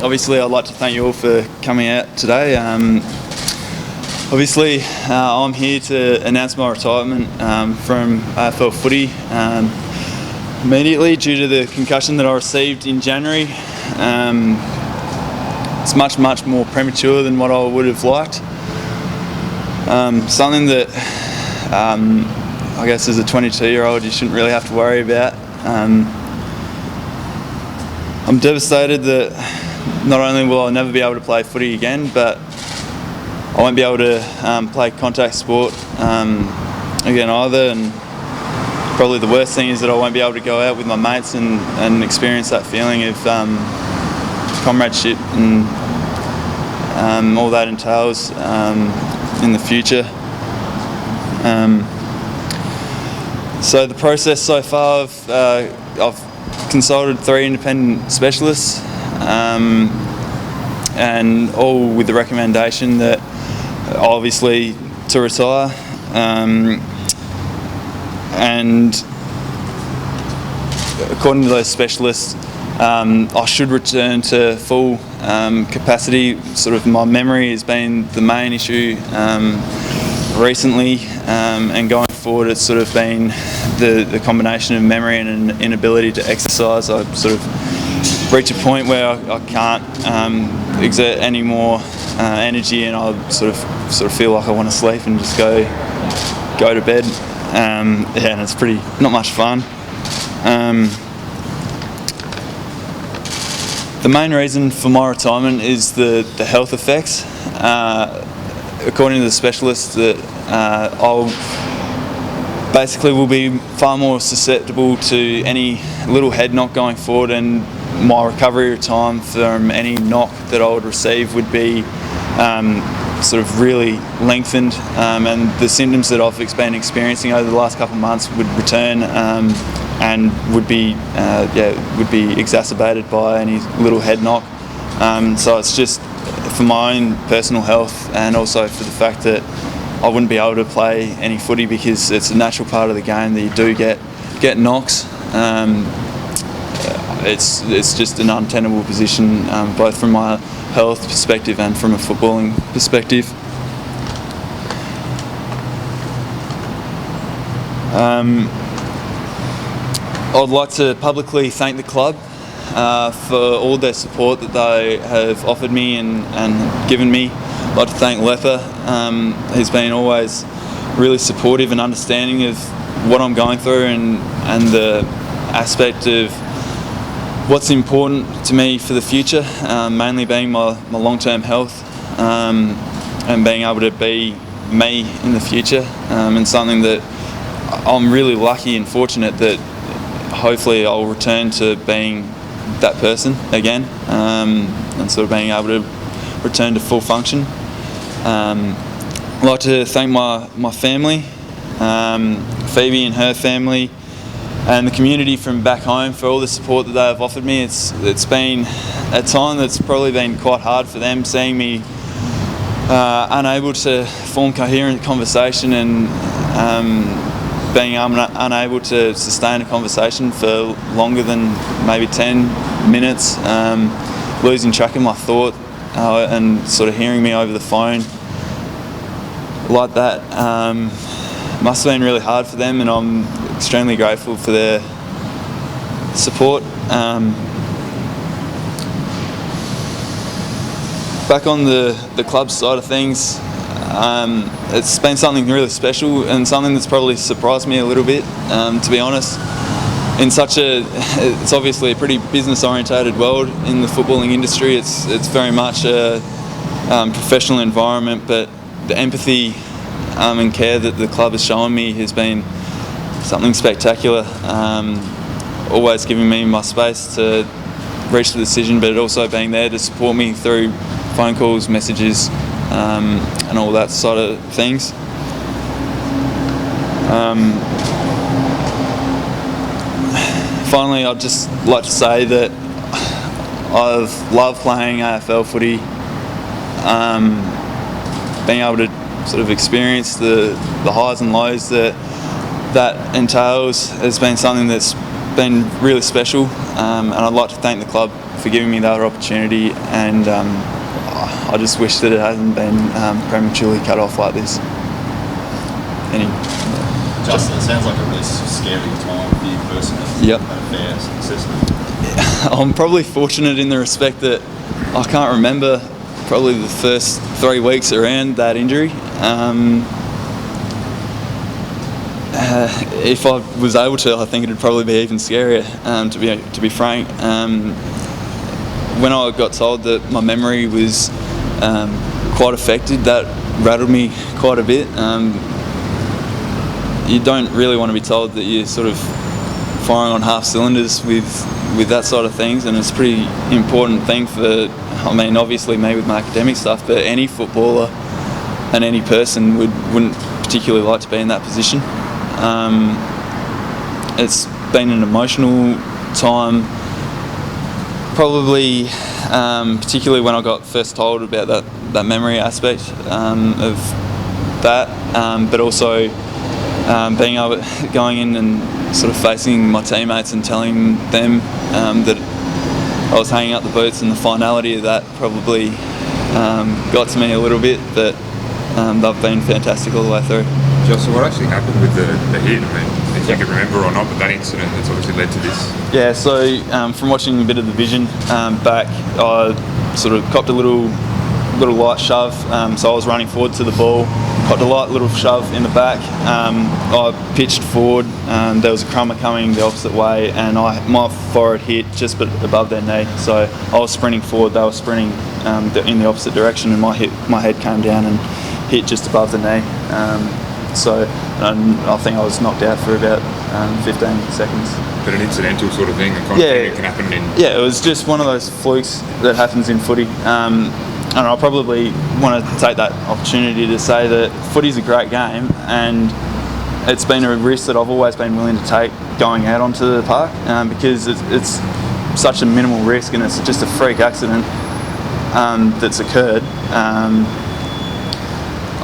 Obviously, I'd like to thank you all for coming out today. Obviously, I'm here to announce my retirement from AFL footy immediately due to the concussion that I received in January. It's much more premature than what I would have liked. Something that I guess as a 22-year-old you shouldn't really have to worry about. I'm devastated that not only will I never be able to play footy again, but I won't be able to play contact sport again either. And probably the worst thing is that I won't be able to go out with my mates and experience that feeling of comradeship and all that entails in the future. So the process so far, I've consulted 3 independent specialists, and all with the recommendation that obviously to retire, and according to those specialists, I should return to full capacity. Sort of my memory has been the main issue recently, and going forward it's sort of been the combination of memory and an inability to exercise. I sort of reach a point where I can't exert any more energy, and I sort of feel like I want to sleep and just go to bed. And it's pretty not much fun. The main reason for my retirement is the health effects. According to the specialists, that I'll basically will be far more susceptible to any little head knock going forward, and my recovery time from any knock that I would receive would be sort of really lengthened, and the symptoms that I've been experiencing over the last couple of months would return, and would be exacerbated by any little head knock. So it's just for my own personal health, and also for the fact that I wouldn't be able to play any footy because it's a natural part of the game that you do get knocks. It's just an untenable position, both from my health perspective and from a footballing perspective. I'd like to publicly thank the club for all their support that they have offered me and given me. I'd like to thank Leper, who's been always really supportive and understanding of what I'm going through and the aspect of what's important to me for the future, mainly being my long-term health, and being able to be me in the future, and something that I'm really lucky and fortunate that hopefully I'll return to being that person again, and sort of being able to return to full function. I'd like to thank my family, Phoebe and her family, and the community from back home for all the support that they have offered me. It's been a time that's probably been quite hard for them, seeing me unable to form coherent conversation and being unable to sustain a conversation for longer than maybe 10 minutes, losing track of my thought, and sort of hearing me over the phone like that. Must have been really hard for them, and I'm extremely grateful for their support. Back on the club side of things, it's been something really special and something that's probably surprised me a little bit, to be honest. It's obviously a pretty business-orientated world in the footballing industry. It's very much a professional environment, but the empathy and care that the club has shown me has been something spectacular. Always giving me my space to reach the decision, but also being there to support me through phone calls, messages, and all that sort of things. Finally, I'd just like to say that I've loved playing AFL footy. Being able to sort of experience the highs and lows that entails has been something that's been really special, and I'd like to thank the club giving me that opportunity, and I just wish that it hadn't been prematurely cut off like this. Justin, it sounds like a really scary time for you personally. Yep. Had a fair assessment. I'm probably fortunate in the respect that I can't remember probably the first 3 weeks around that injury. If I was able to, I think it'd probably be even scarier. To be frank, when I got told that my memory was quite affected, that rattled me quite a bit. You don't really want to be told that you're sort of firing on half cylinders with that side of things, and it's a pretty important thing for, I mean, obviously me with my academic stuff, but any footballer and any person wouldn't particularly like to be in that position. It's been an emotional time, probably particularly when I got first told about that memory aspect of that, but also being able going in and sort of facing my teammates and telling them that I was hanging up the boots, and the finality of that probably got to me a little bit, but they've been fantastic all the way through. Josh, so what actually happened with the hit? I mean, if you can remember or not, but that incident that's obviously led to this. Yeah, so from watching a bit of the vision back, I sort of copped a little light shove, so I was running forward to the ball, copped a light little shove in the back. I pitched forward, there was a crummer coming the opposite way, and my forehead hit just above their knee. So I was sprinting forward, they were sprinting in the opposite direction, and my head came down and hit just above the knee. So I think I was knocked out for about 15 seconds. But an incidental sort of thing, it can happen in... Yeah, it was just one of those flukes that happens in footy. And I probably want to take that opportunity to say that footy's a great game, and it's been a risk that I've always been willing to take going out onto the park, because it's such a minimal risk, and it's just a freak accident that's occurred.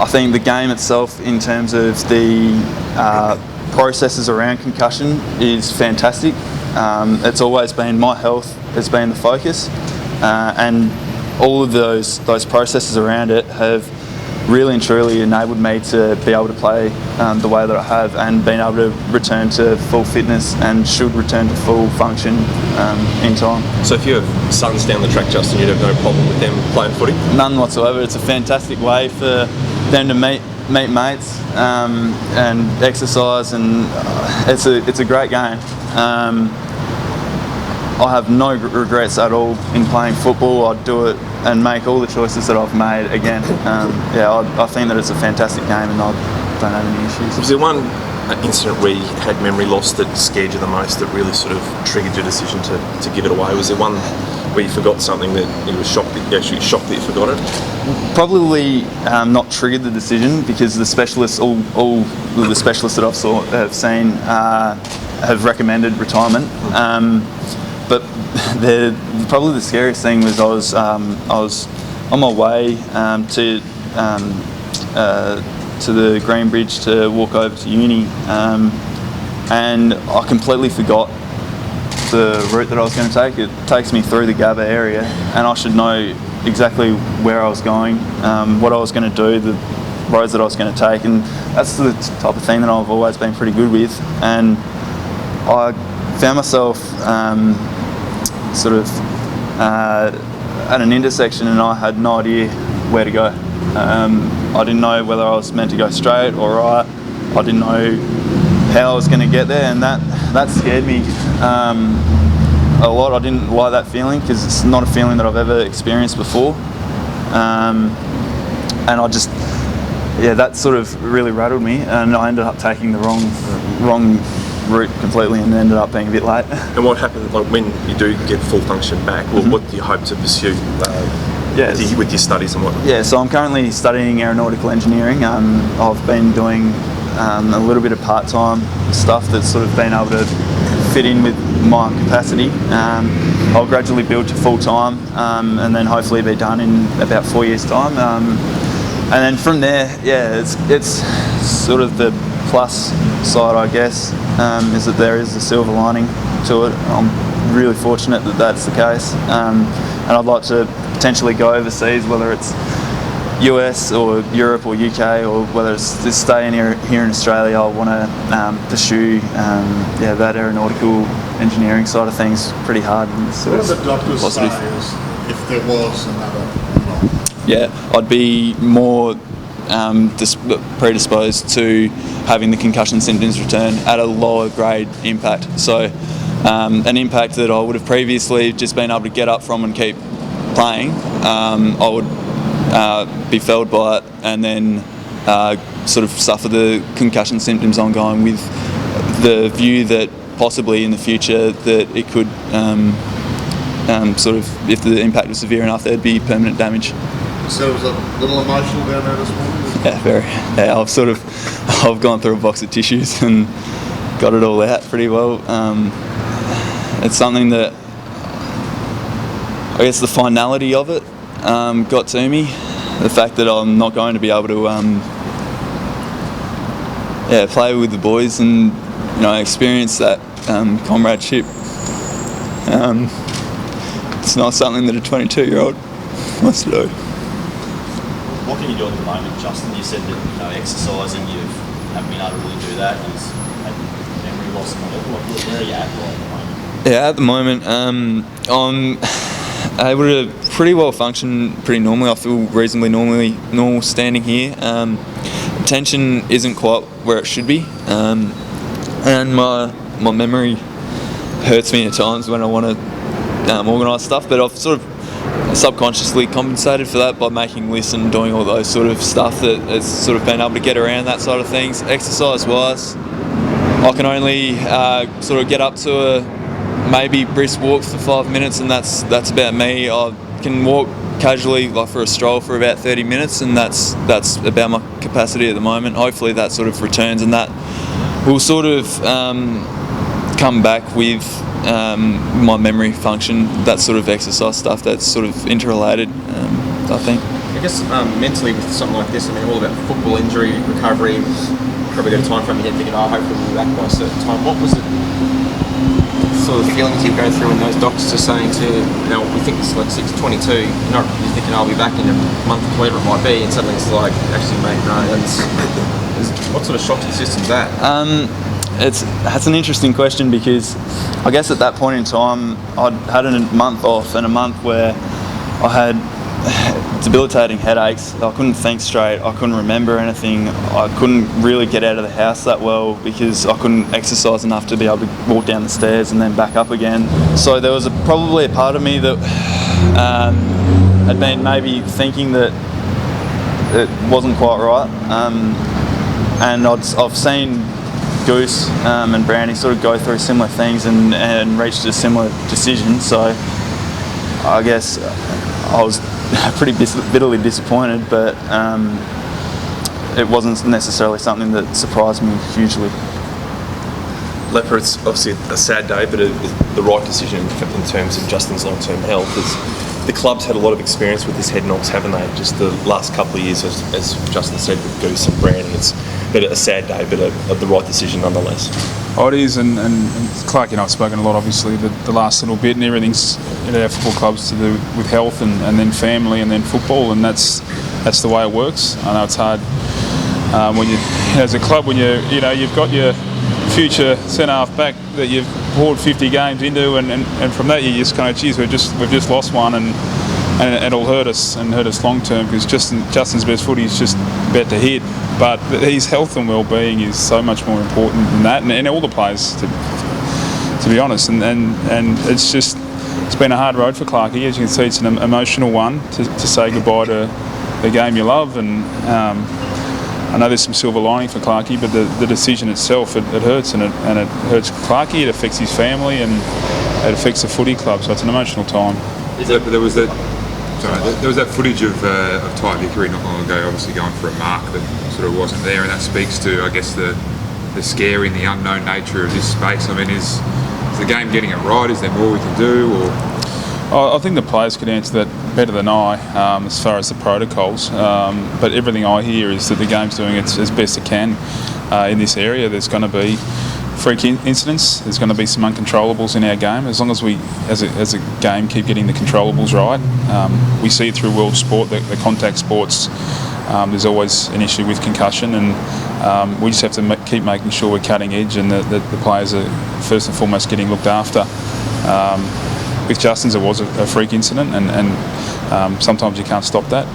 I think the game itself, in terms of the processes around concussion, is fantastic. It's always been my health has been the focus, and all of those processes around it have really and truly enabled me to be able to play the way that I have, and been able to return to full fitness, and should return to full function in time. So if you have sons down the track, Justin, you'd have no problem with them playing footy? None whatsoever. It's a fantastic way for them to meet mates and exercise, and it's a great game. I have no regrets at all in playing football. I'd do it and make all the choices that I've made again. I think that it's a fantastic game, and I don't have any issues. Was there one incident where you had memory loss that scared you the most, that really sort of triggered your decision to give it away? Was there one where you forgot something that you were shocked that you forgot it? Probably not triggered the decision, because the specialists, all the specialists that have seen have recommended retirement. But probably the scariest thing was I was on my way to the Green Bridge to walk over to uni, and I completely forgot the route that I was going to take. It takes me through the Gabba area, and I should know exactly where I was going, what I was going to do, the roads that I was going to take, and that's the type of thing that I've always been pretty good with. And I found myself at an intersection, and I had no idea where to go. I didn't know whether I was meant to go straight or right. I didn't know how I was going to get there, and that scared me a lot. I didn't like that feeling, because it's not a feeling that I've ever experienced before, and that sort of really rattled me, and I ended up taking the wrong route completely, and ended up being a bit late. And what happened, like, when you do get full function back? Well, what do you hope to pursue with your studies and whatnot? Yeah, so I'm currently studying aeronautical engineering. I've been doing a little bit of part-time stuff that's sort of been able to fit in with my capacity. I'll gradually build to full-time, and then hopefully be done in about 4 years' time. And then from there, it's sort of the plus side, I guess, is that there is a silver lining to it. I'm really fortunate that that's the case. And I'd like to potentially go overseas, whether it's US or Europe or UK, or whether it's just staying here in Australia. I want to pursue that aeronautical engineering side of things pretty hard. What do the doctors say if there was another? Yeah, I'd be more predisposed to having the concussion symptoms return at a lower grade impact. So an impact that I would have previously just been able to get up from and keep playing, I would be felled by it and then sort of suffer the concussion symptoms ongoing, with the view that possibly in the future that it could sort of, if the impact was severe enough, there'd be permanent damage. So it was a little emotional down there this morning? Yeah, very. Yeah, I've gone through a box of tissues and got it all out pretty well. It's something that, I guess the finality of it got to me. The fact that I'm not going to be able to play with the boys and experience that comradeship. It's not something that a 22-year-old wants to do. What can you do at the moment, Justin? You said that exercising, you haven't been able to really do that. You've had memory loss and whatever. Where are you at right at the moment? Yeah, at the moment, I'm able to pretty well function pretty normally. I feel reasonably normal standing here. Tension isn't quite where it should be, and my memory hurts me at times when I want to organise stuff. But I've sort of subconsciously compensated for that by making lists and doing all those sort of stuff that has sort of been able to get around that side of things. Exercise-wise, I can only sort of get up to a maybe brisk walk for 5 minutes, and that's about me. I can walk casually, like for a stroll, for about 30 minutes, and that's about my capacity at the moment. Hopefully that sort of returns, and that will sort of come back with my memory function. That sort of exercise stuff, that's sort of interrelated, I think. I guess mentally with something like this, I mean, all about football injury recovery, probably got a time frame ahead thinking, hopefully we'll be back by a certain time. What was it, sort of feelings you go through when those doctors are saying to you, we think it's like 6:22, you're thinking I'll be back in a month, whatever it might be, and suddenly it's like, actually mate, no, what sort of shock to the system is that? That's an interesting question, because I guess at that point in time I'd had a month off, and a month where I had debilitating headaches. I couldn't think straight, I couldn't remember anything, I couldn't really get out of the house that well because I couldn't exercise enough to be able to walk down the stairs and then back up again. So there was probably a part of me that had been maybe thinking that it wasn't quite right, and I've seen Goose and Brownie sort of go through similar things and reached a similar decision. So I guess I was pretty bitterly disappointed, but it wasn't necessarily something that surprised me hugely. Leper, it's obviously a sad day, but the right decision in terms of Justin's long-term health. The club's had a lot of experience with this head knocks, haven't they? Just the last couple of years, as Justin said, with Goose and Brownie. It's been a sad day, but the right decision nonetheless. Oh, it is, and Clarke and I have spoken a lot, obviously, the last little bit, and everything's in our football clubs to do with health and then family and then football, and that's the way it works. I know it's hard when you, as a club, when you've got your future centre half back that you've poured 50 games into, and from that you just kind of, geez, we've just lost one, and it'll hurt us long term, because Justin's best footy is just about to hit. But his health and well-being is so much more important than that, and all the players, to be honest. And it's been a hard road for Clarke. As you can see, it's an emotional one to say goodbye to the game you love. And I know there's some silver lining for Clarke, but the decision itself, it hurts, and it hurts Clarke. It affects his family, and it affects the footy club. So it's an emotional time. There was that footage of Ty Vickery not long ago, obviously going for a mark that sort of wasn't there, and that speaks to, I guess, the scary and the unknown nature of this space. I mean, is the game getting it right? Is there more we can do? Or I think the players could answer that better than I, as far as the protocols. But everything I hear is that the game's doing its as best it can in this area. There's going to be freak incidents. There's going to be some uncontrollables in our game. As long as we, as a game, keep getting the controllables right. We see it through world sport, the contact sports. There's always an issue with concussion, and we just have to keep making sure we're cutting edge and that the players are first and foremost getting looked after. With Justin's, it was a freak incident, and sometimes you can't stop that.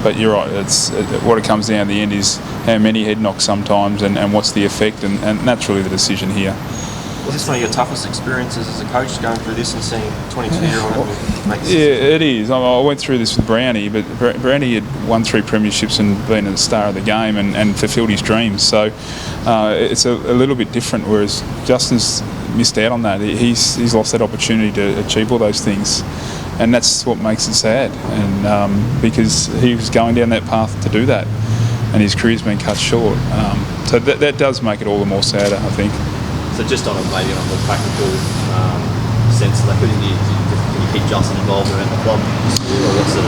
But you're right, what it comes down to the end is how many head knocks sometimes and what's the effect, and that's really the decision here. Was this one of your toughest experiences as a coach, going through this and seeing 22-year-old make this? Yeah, it is. I went through this with Brownie, but Brownie had won 3 premierships and been a star of the game and fulfilled his dreams. So it's a little bit different, whereas Justin's missed out on that. He's lost that opportunity to achieve all those things. And that's what makes it sad, and because he was going down that path to do that, and his career's been cut short. So that does make it all the more sadder, I think. So just on a maybe on a more practical sense, like, can you keep Justin involved around the club? Or what's the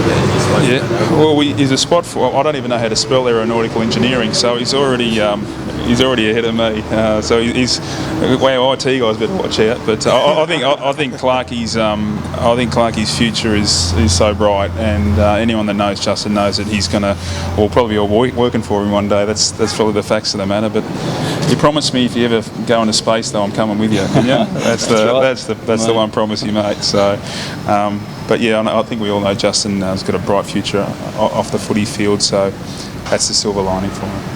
Yeah, well, he's a spot for. I don't even know how to spell aeronautical engineering, so he's already ahead of me. So he's our IT guys better watch out. But I think Clarke's future is so bright, and anyone that knows Justin knows that he's gonna, or probably working for him one day. That's probably the facts of the matter. But you promised me if you ever go into space, though, I'm coming with you. Yeah, that's the one promise you made. So. But yeah, I think we all know Justin has got a bright future off the footy field, so that's the silver lining for him.